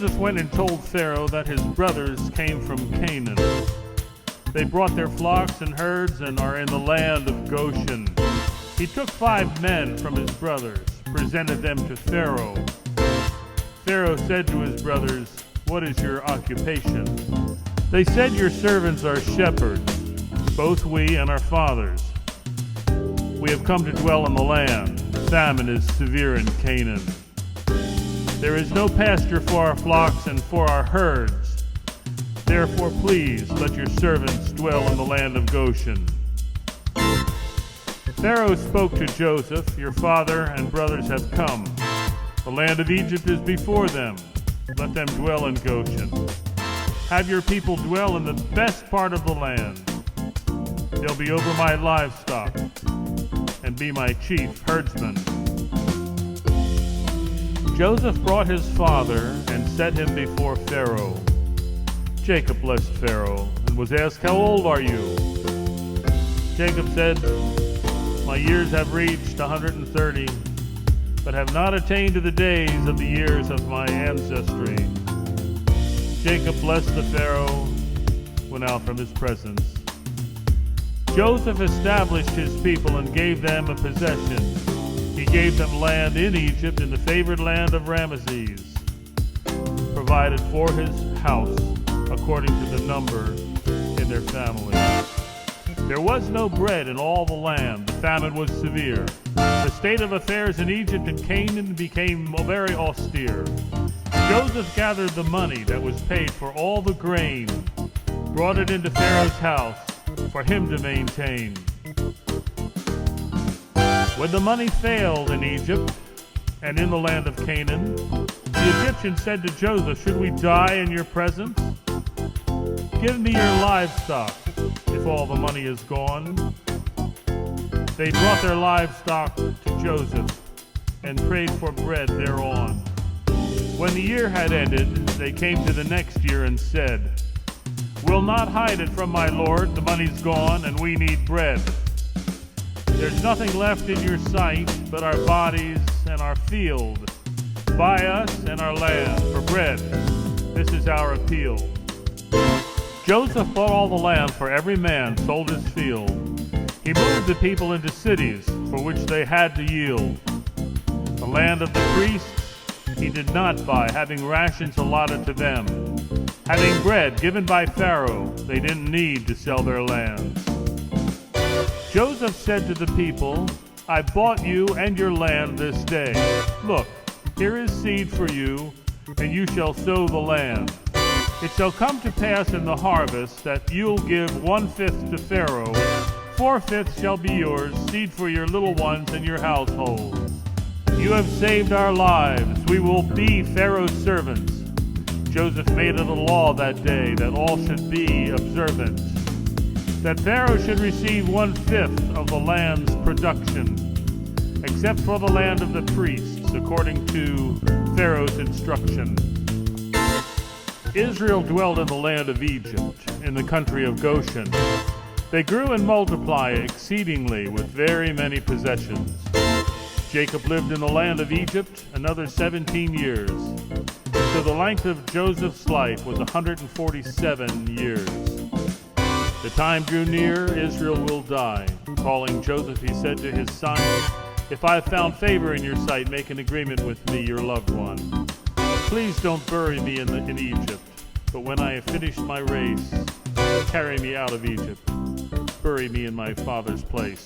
Joseph went and told Pharaoh that his brothers came from Canaan. They brought their flocks and herds and are in the land of Goshen. He took 5 men from his brothers, presented them to Pharaoh. Pharaoh said to his brothers, "What is your occupation?" They said, "Your servants are shepherds, both we and our fathers. We have come to dwell in the land. Famine is severe in Canaan. There is no pasture for our flocks and for our herds. Therefore, please let your servants dwell in the land of Goshen." Pharaoh spoke to Joseph, "Your father and brothers have come. The land of Egypt is before them. Let them dwell in Goshen. Have your people dwell in the best part of the land. They'll be over my livestock and be my chief herdsmen." Joseph brought his father and set him before Pharaoh. Jacob blessed Pharaoh and was asked, "How old are you?" Jacob said, "My years have reached 130, but have not attained to the days of the years of my ancestry." Jacob blessed the Pharaoh, went out from his presence. Joseph established his people and gave them a possession. He gave them land in Egypt, in the favored land of Ramesses, provided for his house according to the number in their families. There was no bread in all the land. The famine was severe. The state of affairs in Egypt and Canaan became very austere. Joseph gathered the money that was paid for all the grain, brought it into Pharaoh's house for him to maintain. When the money failed in Egypt and in the land of Canaan, the Egyptians said to Joseph, "Should we die in your presence? Give me your livestock if all the money is gone." They brought their livestock to Joseph and prayed for bread thereon. When the year had ended, they came to the next year and said, "We'll not hide it from my lord. The money's gone and we need bread. There's nothing left in your sight but our bodies and our field. Buy us and our land for bread. This is our appeal." Joseph bought all the land for every man, sold his field. He moved the people into cities for which they had to yield. The land of the priests he did not buy, having rations allotted to them. Having bread given by Pharaoh, they didn't need to sell their lands. Joseph said to the people, "I bought you and your land this day. Look, here is seed for you, and you shall sow the land. It shall come to pass in the harvest that you'll give 1/5 to Pharaoh, 4/5 shall be yours, seed for your little ones and your household. You have saved our lives. We will be Pharaoh's servants." Joseph made it a law that day that all should be observant, that Pharaoh should receive 1/5 of the land's production, except for the land of the priests, according to Pharaoh's instruction. Israel dwelled in the land of Egypt, in the country of Goshen. They grew and multiplied exceedingly with very many possessions. Jacob lived in the land of Egypt another 17 years. So the length of Joseph's life was 147 years. The time drew near, Israel will die. Calling Joseph, he said to his son, "If I have found favor in your sight, make an agreement with me, your loved one. Please don't bury me in Egypt, but when I have finished my race, carry me out of Egypt. Bury me in my father's place."